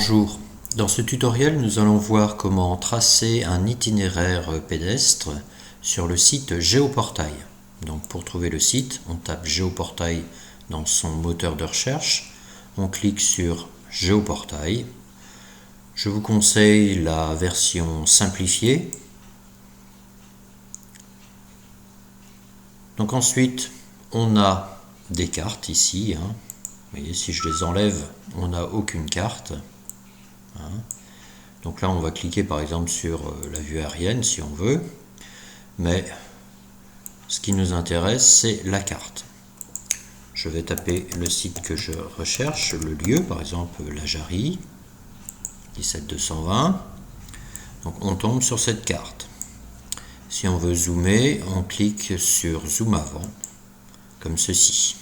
Bonjour, dans ce tutoriel nous allons voir comment tracer un itinéraire pédestre sur le site Géoportail. Donc pour trouver le site, on tape Géoportail dans son moteur de recherche, on clique sur Géoportail. Je vous conseille la version simplifiée. Donc ensuite on a des cartes ici, Vous voyez, si je les enlève, on n'a aucune carte. Donc là, on va cliquer par exemple sur la vue aérienne si on veut. Mais ce qui nous intéresse, c'est la carte. Je vais taper le site que je recherche, le lieu, par exemple la Jarry, 17220. Donc on tombe sur cette carte. Si on veut zoomer, on clique sur Zoom avant, comme ceci.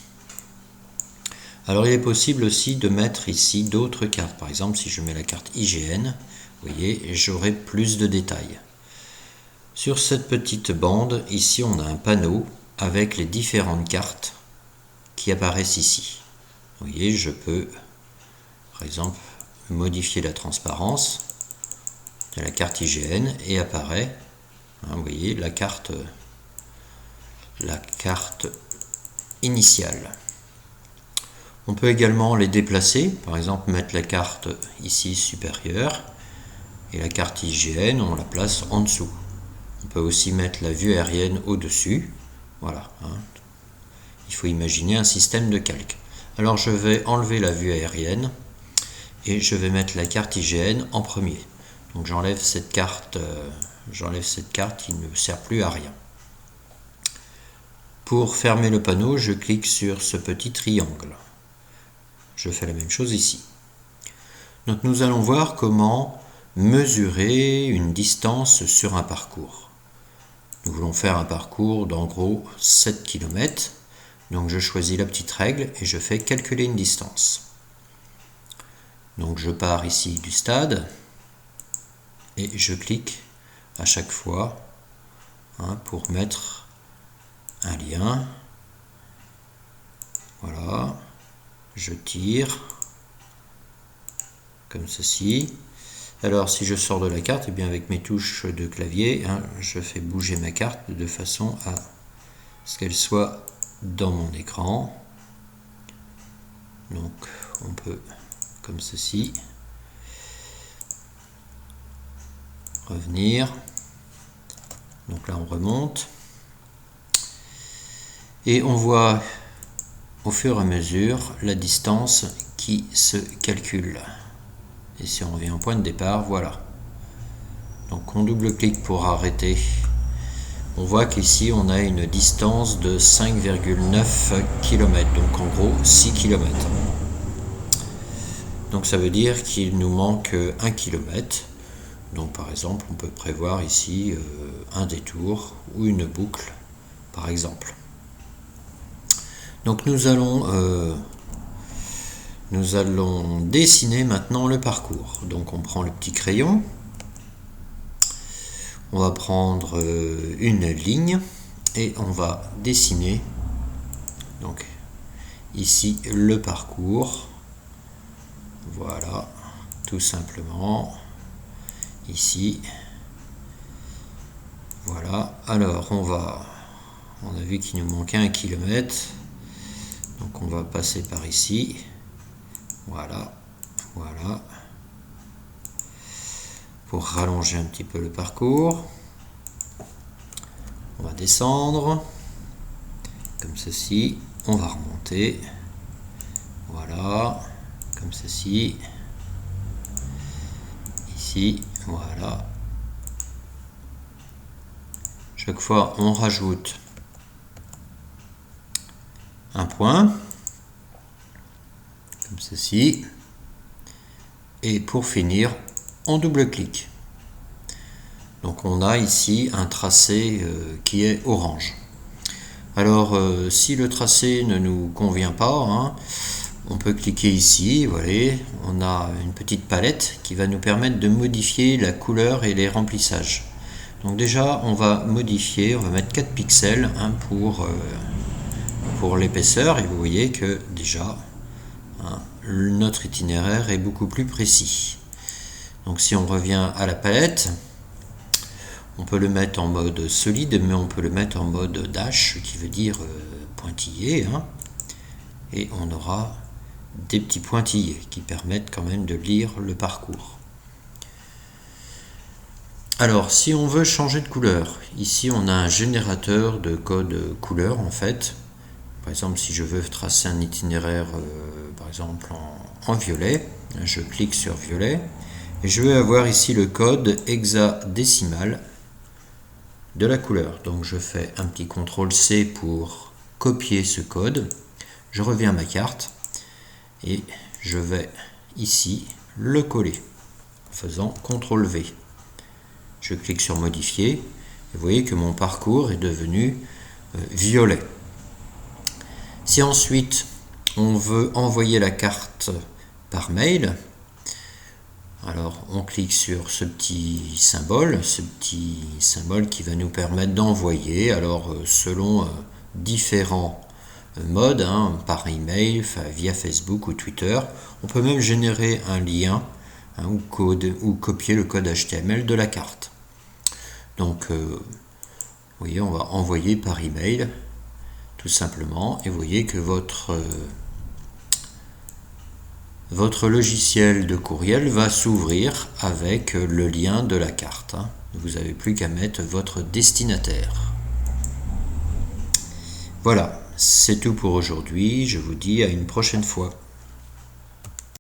Alors il est possible aussi de mettre ici d'autres cartes. Par exemple, si je mets la carte IGN, vous voyez, j'aurai plus de détails. Sur cette petite bande, ici on a un panneau avec les différentes cartes qui apparaissent ici. Vous voyez, je peux, par exemple, modifier la transparence de la carte IGN et apparaît, vous voyez, la carte initiale. On peut également les déplacer, par exemple mettre la carte ici supérieure et la carte IGN, on la place en dessous. On peut aussi mettre la vue aérienne au-dessus. Voilà. Il faut imaginer un système de calque. Alors je vais enlever la vue aérienne et je vais mettre la carte IGN en premier. Donc j'enlève cette carte qui ne sert plus à rien. Pour fermer le panneau, je clique sur ce petit triangle. Je fais la même chose ici. Donc nous allons voir comment mesurer une distance sur un parcours. Nous voulons faire un parcours d'en gros 7 km. Donc je choisis la petite règle et je fais calculer une distance. Donc je pars ici du stade et je clique à chaque fois pour mettre un lien. Voilà. Je tire comme ceci. Alors si je sors de la carte, et bien avec mes touches de clavier, je fais bouger ma carte de façon à ce qu'elle soit dans mon écran. Donc on peut comme ceci revenir. Donc là on remonte et on voit au fur et à mesure la distance qui se calcule. Et si on revient au point de départ, voilà. Donc on double-clique pour arrêter. On voit qu'ici on a une distance de 5,9 km, donc en gros 6 km. Donc ça veut dire qu'il nous manque 1 km. Donc par exemple on peut prévoir ici un détour ou une boucle par exemple. Donc nous allons dessiner maintenant le parcours. Donc on prend le petit crayon, on va prendre une ligne et on va dessiner donc ici le parcours. Voilà, tout simplement ici. Voilà, alors on a vu qu'il nous manquait 1 km. Donc on va passer par ici. Voilà. Pour rallonger un petit peu le parcours. On va descendre. Comme ceci. On va remonter. Voilà. Comme ceci. Ici. Voilà. Chaque fois on rajoute un point, comme ceci, et pour finir, on double-clique. Donc on a ici un tracé qui est orange. Alors si le tracé ne nous convient pas, on peut cliquer ici, vous voyez, on a une petite palette qui va nous permettre de modifier la couleur et les remplissages. Donc déjà on va modifier, on va mettre 4 pixels pour l'épaisseur, et vous voyez que déjà notre itinéraire est beaucoup plus précis. Donc si on revient à la palette, on peut le mettre en mode solide, mais on peut le mettre en mode dash, qui veut dire pointillé, hein, et on aura des petits pointillés qui permettent quand même de lire le parcours. Alors, si on veut changer de couleur, ici on a un générateur de code couleur en fait. Par exemple, si je veux tracer un itinéraire, par exemple en violet, je clique sur violet et je vais avoir ici le code hexadécimal de la couleur. Donc je fais un petit CTRL-C pour copier ce code. Je reviens à ma carte et je vais ici le coller en faisant CTRL-V. Je clique sur modifier et vous voyez que mon parcours est devenu violet. Si ensuite on veut envoyer la carte par mail, alors on clique sur ce petit symbole qui va nous permettre d'envoyer, alors selon différents modes, hein, par email, via Facebook ou Twitter. On peut même générer un lien, hein, ou copier le code HTML de la carte. Donc vous voyez, on va envoyer par email tout simplement, et vous voyez que votre logiciel de courriel va s'ouvrir avec le lien de la carte. Vous n'avez plus qu'à mettre votre destinataire. Voilà, c'est tout pour aujourd'hui. Je vous dis à une prochaine fois.